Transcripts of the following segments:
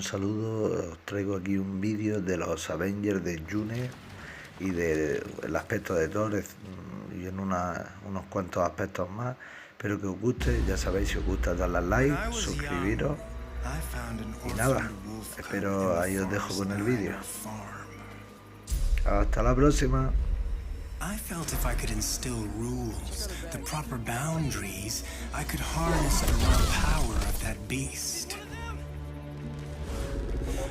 saludo. Os traigo aquí un vídeo de los Avengers de June y del aspecto de Thor y en unos cuantos aspectos más. Espero que os guste. Ya sabéis, si os gusta, darle al like, suscribiros y nada, espero ahí os dejo con el vídeo. Hasta la próxima. I felt if I could instill rules, the proper boundaries, I could harness the raw power of that beast.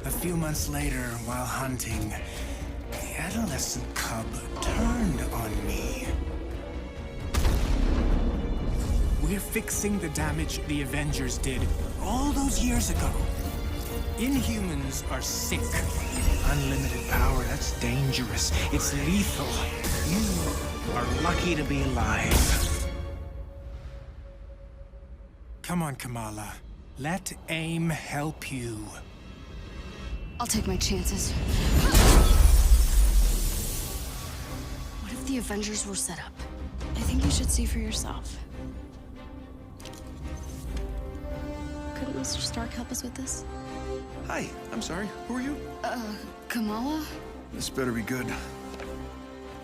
A few months later, while hunting, the adolescent cub turned on me. We're fixing the damage the Avengers did all those years ago. Inhumans are sick. Unlimited power, that's dangerous. It's lethal. You are lucky to be alive. Come on, Kamala. Let AIM help you. I'll take my chances. What if the Avengers were set up? I think you should see for yourself. Couldn't Mr. Stark help us with this? Hi, I'm sorry. Who are you? Kamala? This better be good.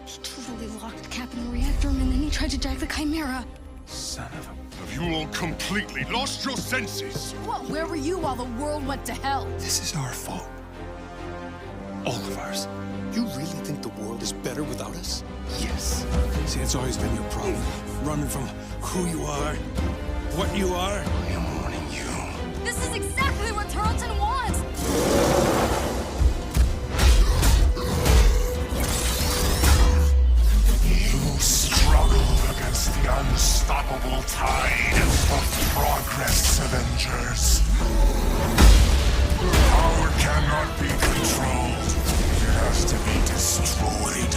He totally locked Cap in the reactor room and then he tried to jack the Chimera. Son of a... Have you all completely lost your senses? Well, where were you while the world went to hell? This is our fault. All of ours. You really think the world is better without us? Yes. See, it's always been your problem. Running from who you are, what you are. I am warning you. This is exactly what Tarleton wants! You struggle against the unstoppable tide of progress, Avengers. Power cannot be controlled. It has to be destroyed.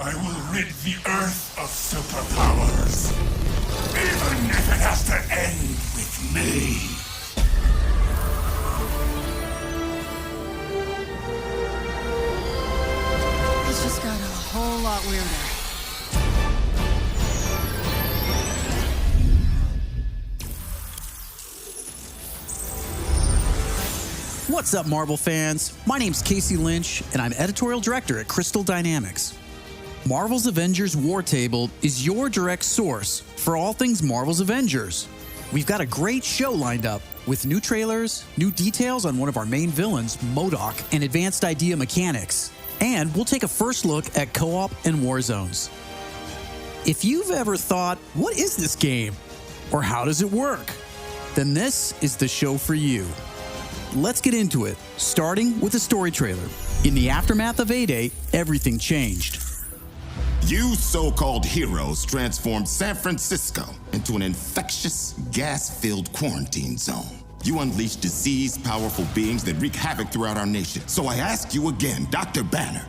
I will rid the Earth of superpowers. Even if it has to end with me. This just got a whole lot weirder. What's up, Marvel fans? My name's Casey Lynch, and I'm editorial director at Crystal Dynamics. Marvel's Avengers War Table is your direct source for all things Marvel's Avengers. We've got a great show lined up with new trailers, new details on one of our main villains, MODOK, and advanced idea mechanics. And we'll take a first look at co-op and war zones. If you've ever thought, what is this game? Or how does it work? Then this is the show for you. Let's get into it, starting with a story trailer. In the aftermath of A-Day, everything changed. You so-called heroes transformed San Francisco into an infectious, gas-filled quarantine zone. You unleashed diseased, powerful beings that wreak havoc throughout our nation. So I ask you again, Dr. Banner,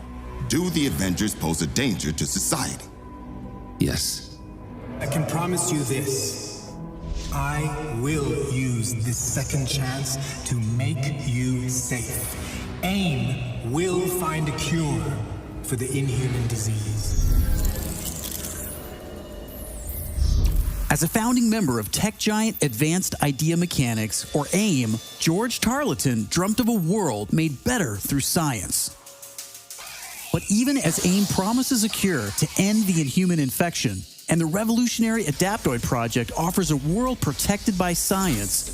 do the Avengers pose a danger to society? Yes. I can promise you this. I will use this second chance to make you safe. AIM will find a cure for the inhuman disease. As a founding member of tech giant Advanced Idea Mechanics, or AIM, George Tarleton dreamt of a world made better through science. But even as AIM promises a cure to end the inhuman infection, and the revolutionary Adaptoid project offers a world protected by science,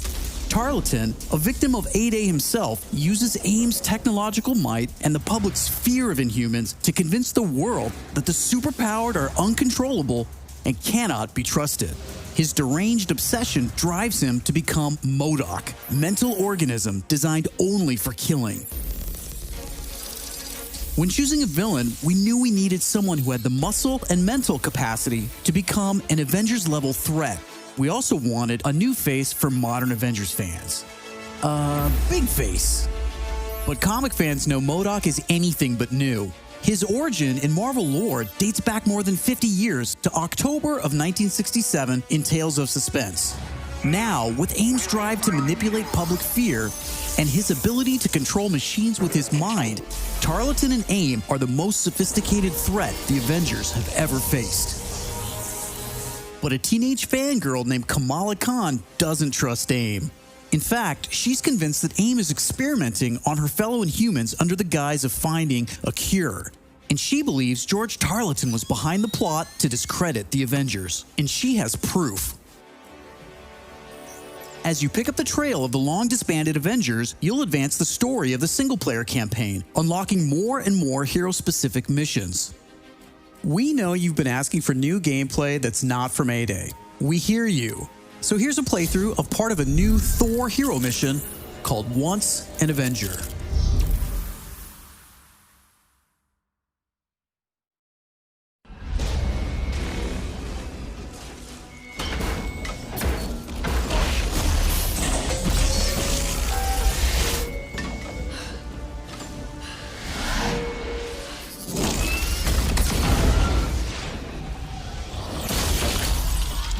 Tarleton, a victim of A-Day himself, uses AIM's technological might and the public's fear of Inhumans to convince the world that the superpowered are uncontrollable and cannot be trusted. His deranged obsession drives him to become MODOK, mental organism designed only for killing. When choosing a villain, we knew we needed someone who had the muscle and mental capacity to become an Avengers-level threat. We also wanted a new face for modern Avengers fans. Big face. But comic fans know MODOK is anything but new. His origin in Marvel lore dates back more than 50 years to October of 1967 in Tales of Suspense. Now, with AIM's drive to manipulate public fear and his ability to control machines with his mind, Tarleton and AIM are the most sophisticated threat the Avengers have ever faced. But a teenage fangirl named Kamala Khan doesn't trust AIM. In fact, she's convinced that AIM is experimenting on her fellow Inhumans under the guise of finding a cure. And she believes George Tarleton was behind the plot to discredit the Avengers. And she has proof. As you pick up the trail of the long-disbanded Avengers, you'll advance the story of the single-player campaign, unlocking more and more hero-specific missions. We know you've been asking for new gameplay that's not from A-Day. We hear you. So here's a playthrough of part of a new Thor hero mission called Once an Avenger.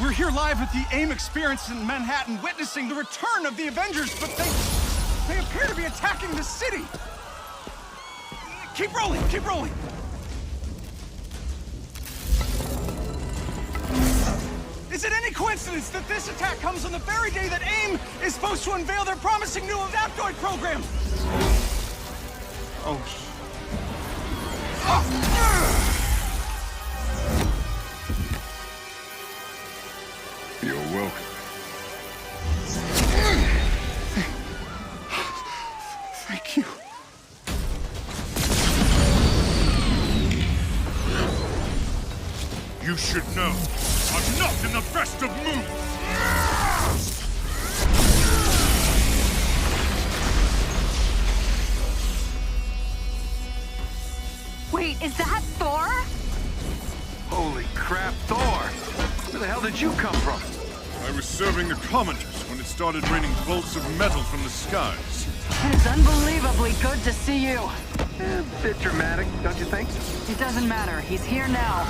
We're here live at the AIM experience in Manhattan, witnessing the return of the Avengers, but they appear to be attacking the city. Keep rolling, keep rolling. Is it any coincidence that this attack comes on the very day that AIM is supposed to unveil their promising new Adaptoid program? Oh. You're welcome. Thank you. You should know, I'm not in the best of moods. Wait, is that Thor? Holy crap, Thor! Where the hell did you come from? I was serving the commenters when it started raining bolts of metal from the skies. It is unbelievably good to see you. A bit dramatic, don't you think? It doesn't matter. He's here now.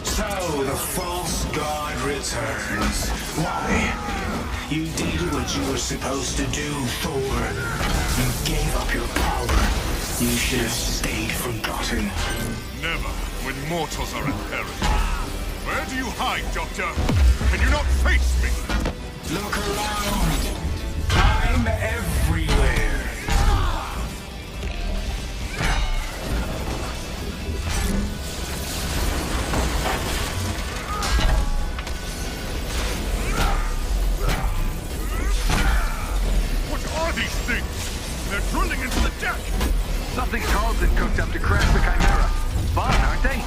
So, the false god returns. Why? You did what you were supposed to do, Thor. You gave up your power. You should have stayed forgotten. Never, when mortals are in peril. Where do you hide, Doctor? Can you not face me? Look around. I'm everywhere. What are these things? They're drilling into the deck. Something Carlton cooked up to crash the Chimera. Fun, aren't they?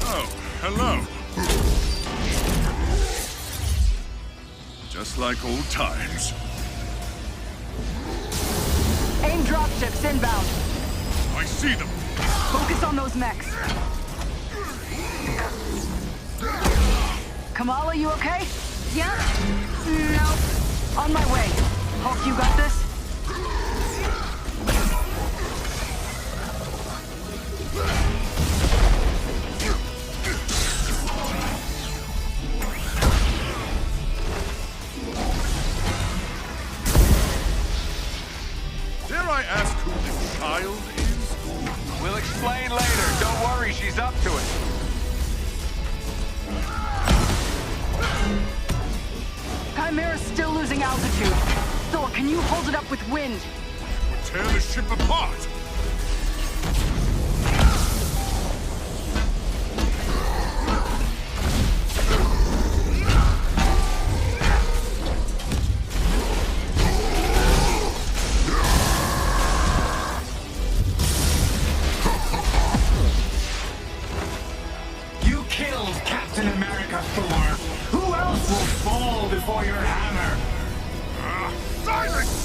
Oh, hello. Just like old times. AIM dropships inbound. I see them. Focus on those mechs. Kamala, you okay? Yeah? No. On my way. Hulk, you got this? Dare I ask who this child is? We'll explain later. Don't worry, she's up to it. Chimera's still losing altitude. Thor, can you hold it up with wind? We'll tear the ship apart. You killed Captain America, Thor. Who else will fall before your hammer? Silence!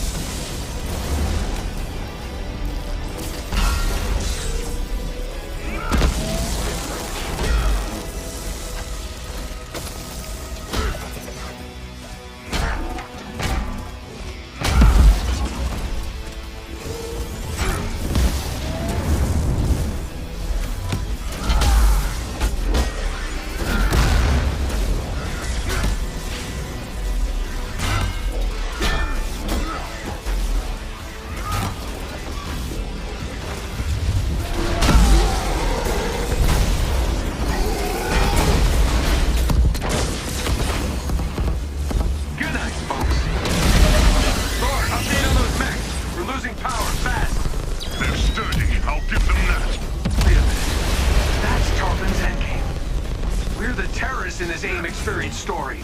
in this AIM experience story.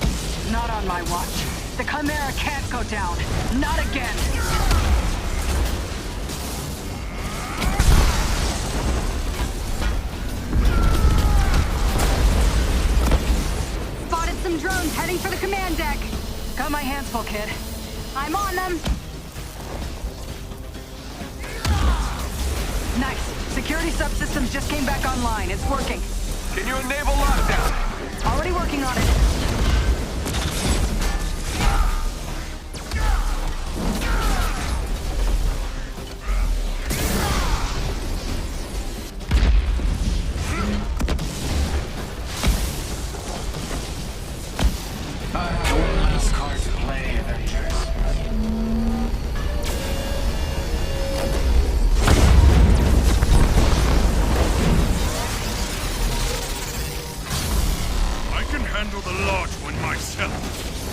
Not on my watch. The Chimera can't go down. Not again. Spotted some drones heading for the command deck. Got my hands full, kid. I'm on them. Nice. Security subsystems just came back online. It's working. Can you enable lockdown? Already working on it. I have one last card to play, Avengers. I can handle the large one myself.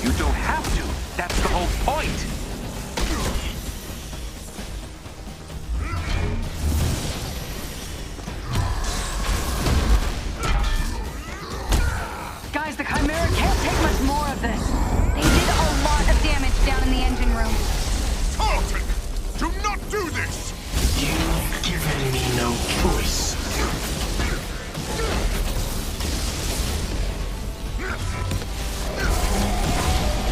You don't have to. That's the whole point. Guys, the Chimera can't take much more of this. They did a lot of damage down in the engine room. Tarleton, do not do this! You've given me no choice.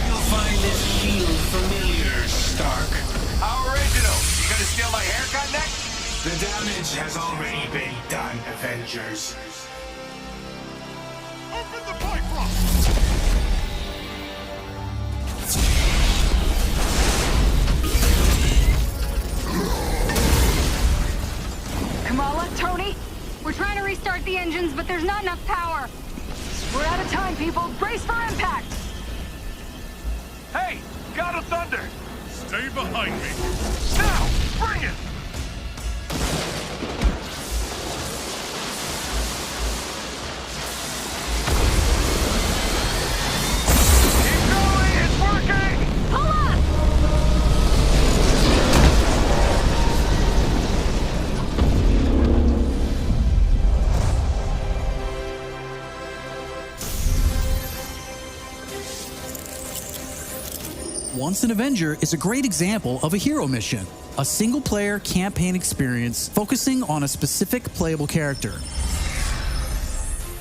You'll find this shield familiar, Stark. How original. You gonna steal my haircut next? The damage has already been done, Avengers. Open the Bifrost! Kamala, Tony, we're trying to restart the engines, but there's not enough power. We're out of time, people. Brace for impact. Hey, God of Thunder! Stay behind me. Now, bring it! Keep going, it's working! Pull up! Once an Avenger is a great example of a hero mission, a single-player campaign experience focusing on a specific playable character.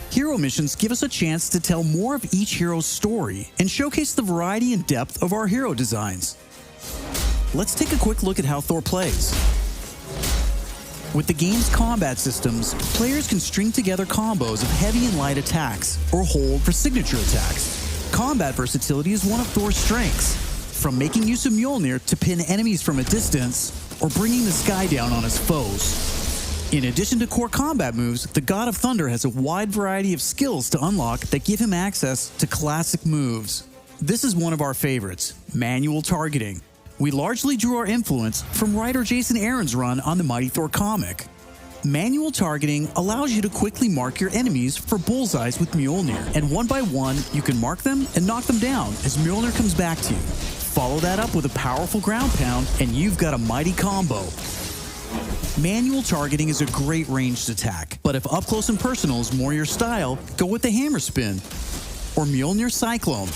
Hero missions give us a chance to tell more of each hero's story and showcase the variety and depth of our hero designs. Let's take a quick look at how Thor plays. With the game's combat systems, players can string together combos of heavy and light attacks, or hold for signature attacks. Combat versatility is one of Thor's strengths, from making use of Mjolnir to pin enemies from a distance, or bringing the sky down on his foes. In addition to core combat moves, the God of Thunder has a wide variety of skills to unlock that give him access to classic moves. This is one of our favorites, manual targeting. We largely drew our influence from writer Jason Aaron's run on the Mighty Thor comic. Manual targeting allows you to quickly mark your enemies for bullseyes with Mjolnir, and one by one, you can mark them and knock them down as Mjolnir comes back to you. Follow that up with a powerful ground pound, and you've got a mighty combo. Manual targeting is a great ranged attack, but if up close and personal is more your style, go with the hammer spin or Mjolnir Cyclone.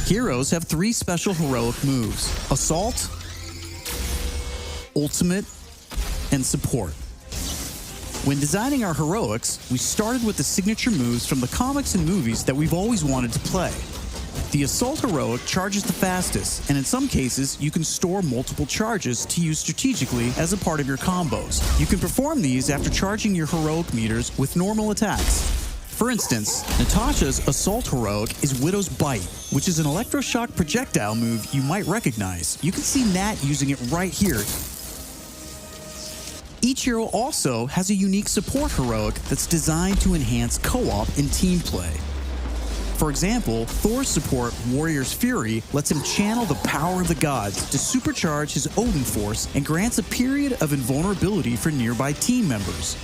Heroes have 3 special heroic moves: Assault, Ultimate, and Support. When designing our heroics, we started with the signature moves from the comics and movies that we've always wanted to play. The Assault heroic charges the fastest, and in some cases, you can store multiple charges to use strategically as a part of your combos. You can perform these after charging your heroic meters with normal attacks. For instance, Natasha's Assault heroic is Widow's Bite, which is an electroshock projectile move you might recognize. You can see Nat using it right here. Each hero also has a unique support heroic that's designed to enhance co-op and team play. For example, Thor's support, Warrior's Fury, lets him channel the power of the gods to supercharge his Odin force and grants a period of invulnerability for nearby team members.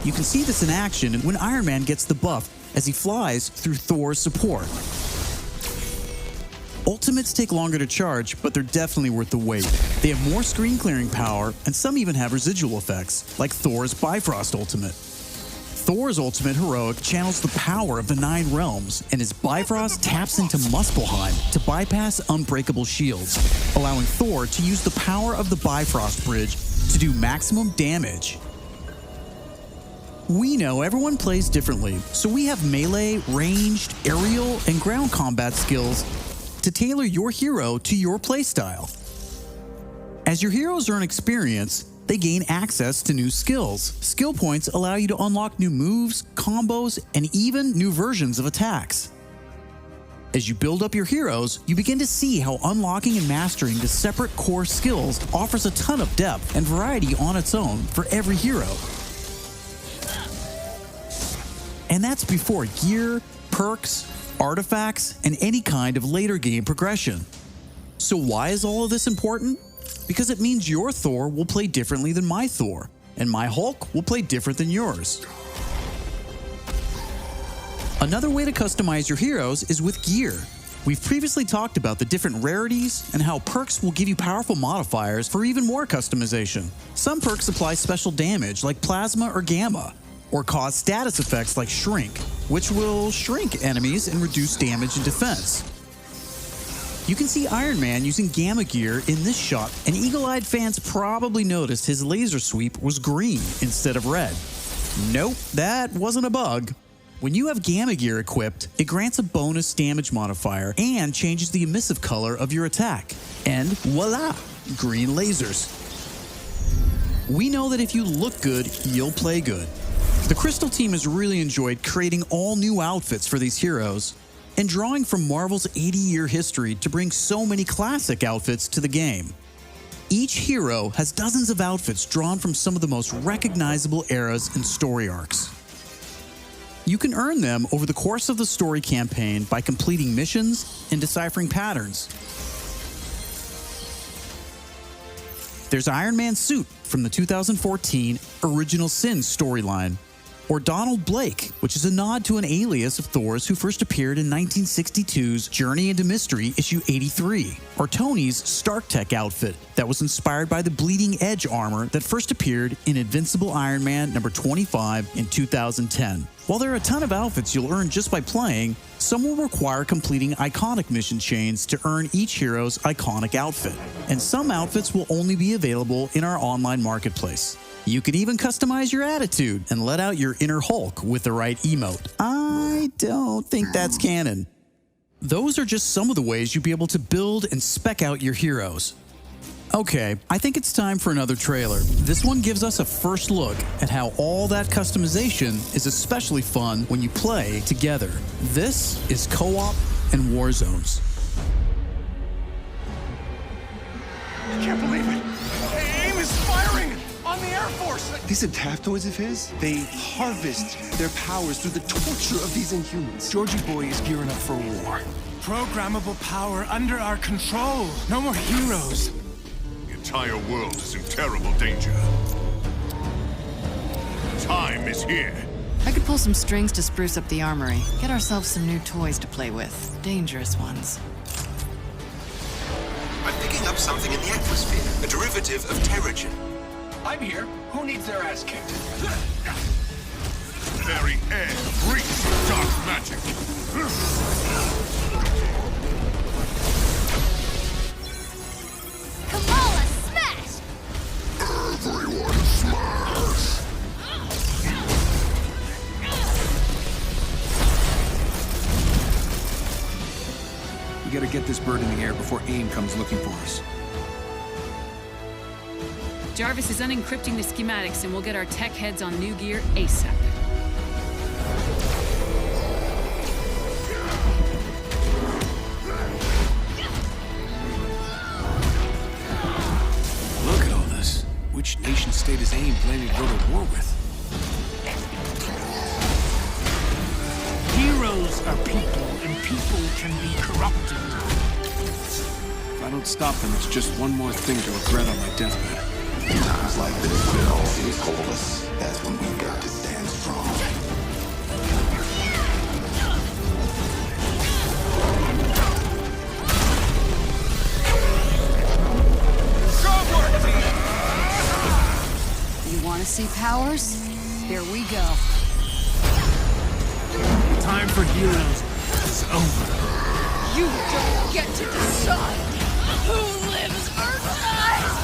You can see this in action when Iron Man gets the buff as he flies through Thor's support. Ultimates take longer to charge, but they're definitely worth the wait. They have more screen clearing power, and some even have residual effects, like Thor's Bifrost Ultimate. Thor's Ultimate Heroic channels the power of the 9 realms, and his Bifrost taps into Muspelheim to bypass unbreakable shields, allowing Thor to use the power of the Bifrost Bridge to do maximum damage. We know everyone plays differently, so we have melee, ranged, aerial, and ground combat skills to tailor your hero to your playstyle. As your heroes earn experience, they gain access to new skills. Skill points allow you to unlock new moves, combos, and even new versions of attacks. As you build up your heroes, you begin to see how unlocking and mastering the separate core skills offers a ton of depth and variety on its own for every hero. And that's before gear, perks, artifacts, and any kind of later game progression. So why is all of this important? Because it means your Thor will play differently than my Thor, and my Hulk will play different than yours. Another way to customize your heroes is with gear. We've previously talked about the different rarities and how perks will give you powerful modifiers for even more customization. Some perks apply special damage like plasma or gamma, or cause status effects like shrink, which will shrink enemies and reduce damage and defense. You can see Iron Man using gamma gear in this shot, and eagle-eyed fans probably noticed his laser sweep was green instead of red. Nope, that wasn't a bug. When you have gamma gear equipped, it grants a bonus damage modifier and changes the emissive color of your attack. And voila, green lasers. We know that if you look good, you'll play good. The Crystal team has really enjoyed creating all new outfits for these heroes and drawing from Marvel's 80-year history to bring so many classic outfits to the game. Each hero has dozens of outfits drawn from some of the most recognizable eras and story arcs. You can earn them over the course of the story campaign by completing missions and deciphering patterns. There's Iron Man's suit from the 2014 Original Sin storyline, or Donald Blake, which is a nod to an alias of Thor's who first appeared in 1962's Journey into Mystery issue 83, or Tony's Stark Tech outfit that was inspired by the Bleeding Edge armor that first appeared in Invincible Iron Man number 25 in 2010. While there are a ton of outfits you'll earn just by playing, some will require completing iconic mission chains to earn each hero's iconic outfit, and some outfits will only be available in our online marketplace. You can even customize your attitude and let out your inner Hulk with the right emote. I don't think that's canon. Those are just some of the ways you'll be able to build and spec out your heroes. Okay, I think it's time for another trailer. This one gives us a first look at how all that customization is especially fun when you play together. This is Co-op and War Zones. I can't believe it! AIM is firing on the Air Force! These adaptoids of his, they harvest their powers through the torture of these Inhumans. Georgie Boy is gearing up for war. Programmable power under our control. No more heroes. The entire world is in terrible danger. Time is here. I could pull some strings to spruce up the armory. Get ourselves some new toys to play with. Dangerous ones. I'm picking up something in the atmosphere, a derivative of Terrigen. I'm here. Who needs their ass kicked? Very air reeks of dark magic. Kamala, smash! Everyone smash! We gotta get this bird in the air before AIM comes looking for us. Jarvis is unencrypting the schematics and we'll get our tech heads on new gear ASAP. Look at all this. Which nation-state is AIM planning to go to war with? Heroes are people, and people can be corrupted. If I don't stop them, it's just one more thing to regret on my deathbed. In times like this, when all things hold us, that's when we've got to stand strong. Want to see powers? Here we go. Time for heroes is over. You don't get to decide who lives or dies!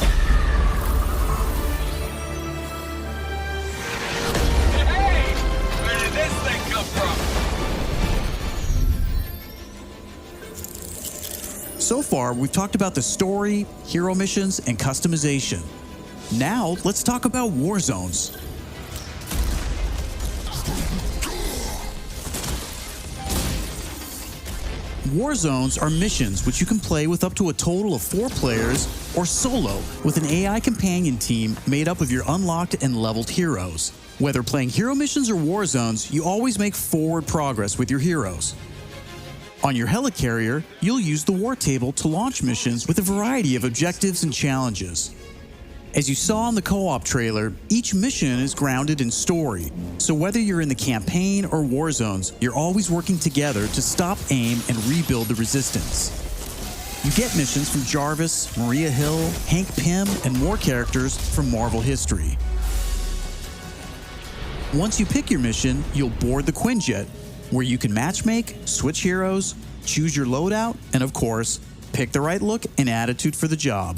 Hey! Where did this thing come from? So far, we've talked about the story, hero missions, and customization. Now, let's talk about war zones. War zones are missions which you can play with up to a total of 4 players or solo with an AI companion team made up of your unlocked and leveled heroes. Whether playing hero missions or war zones, you always make forward progress with your heroes. On your helicarrier, you'll use the war table to launch missions with a variety of objectives and challenges. As you saw in the co-op trailer, each mission is grounded in story, so whether you're in the campaign or war zones, you're always working together to stop AIM and rebuild the resistance. You get missions from Jarvis, Maria Hill, Hank Pym, and more characters from Marvel history. Once you pick your mission, you'll board the Quinjet, where you can matchmake, switch heroes, choose your loadout, and of course, pick the right look and attitude for the job.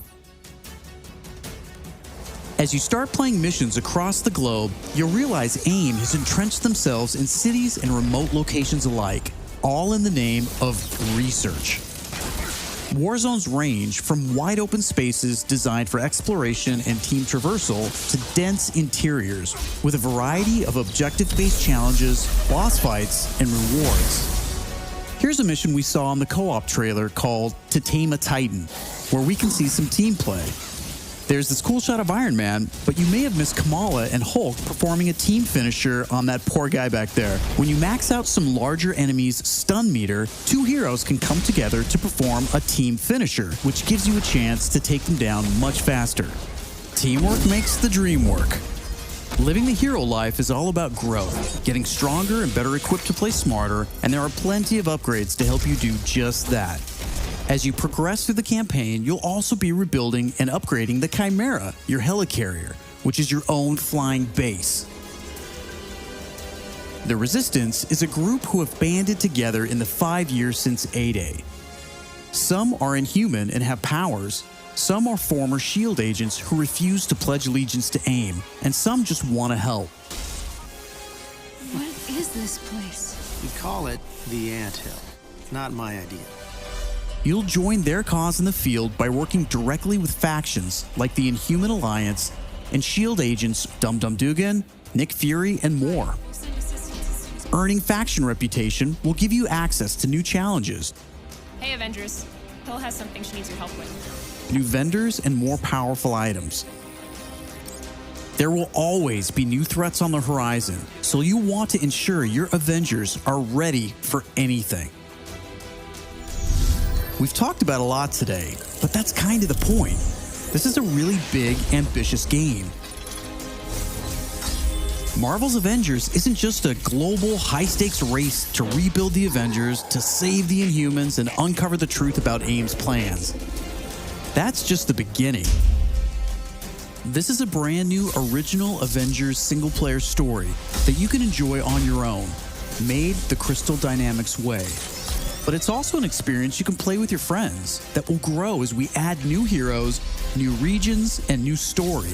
As you start playing missions across the globe, you'll realize AIM has entrenched themselves in cities and remote locations alike, all in the name of research. War zones range from wide open spaces designed for exploration and team traversal to dense interiors with a variety of objective-based challenges, boss fights, and rewards. Here's a mission we saw in the co-op trailer called To Tame a Titan, where we can see some team play. There's this cool shot of Iron Man, but you may have missed Kamala and Hulk performing a team finisher on that poor guy back there. When you max out some larger enemies' stun meter, 2 heroes can come together to perform a team finisher, which gives you a chance to take them down much faster. Teamwork makes the dream work. Living the hero life is all about growth, getting stronger and better equipped to play smarter, and there are plenty of upgrades to help you do just that. As you progress through the campaign, you'll also be rebuilding and upgrading the PRIMERA, your helicarrier, which is your own flying base. The Resistance is a group who have banded together in the 5 years since A-Day. Some are inhuman and have powers, some are former SHIELD agents who refuse to pledge allegiance to AIM, and some just want to help. What is this place? We call it the Anthill. Not my idea. You'll join their cause in the field by working directly with factions like the Inhuman Alliance and SHIELD agents Dum Dum Dugan, Nick Fury, and more. Earning faction reputation will give you access to new challenges, Hey, Avengers. Hill has something she needs your help with. new vendors, and more powerful items. There will always be new threats on the horizon, so you want to ensure your Avengers are ready for anything. We've talked about a lot today, but that's kind of the point. This is a really big, ambitious game. Marvel's Avengers isn't just a global, high-stakes race to rebuild the Avengers, to save the Inhumans, and uncover the truth about AIM's plans. That's just the beginning. This is a brand new original Avengers single-player story that you can enjoy on your own, made the Crystal Dynamics way. But it's also an experience you can play with your friends that will grow as we add new heroes, new regions, and new story,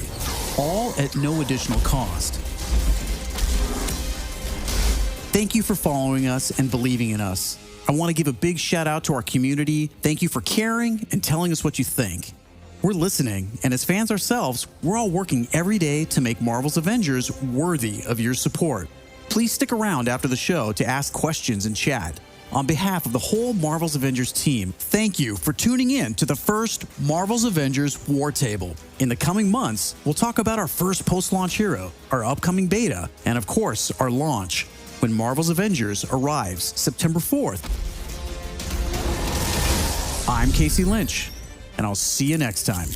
all at no additional cost. Thank you for following us and believing in us. I want to give a big shout out to our community. Thank you for caring and telling us what you think. We're listening, and as fans ourselves, we're all working every day to make Marvel's Avengers worthy of your support. Please stick around after the show to ask questions and chat. On behalf of the whole Marvel's Avengers team, thank you for tuning in to the first Marvel's Avengers War Table. In the coming months, we'll talk about our first post-launch hero, our upcoming beta, and of course, our launch, when Marvel's Avengers arrives September 4th. I'm Casey Lynch, and I'll see you next time.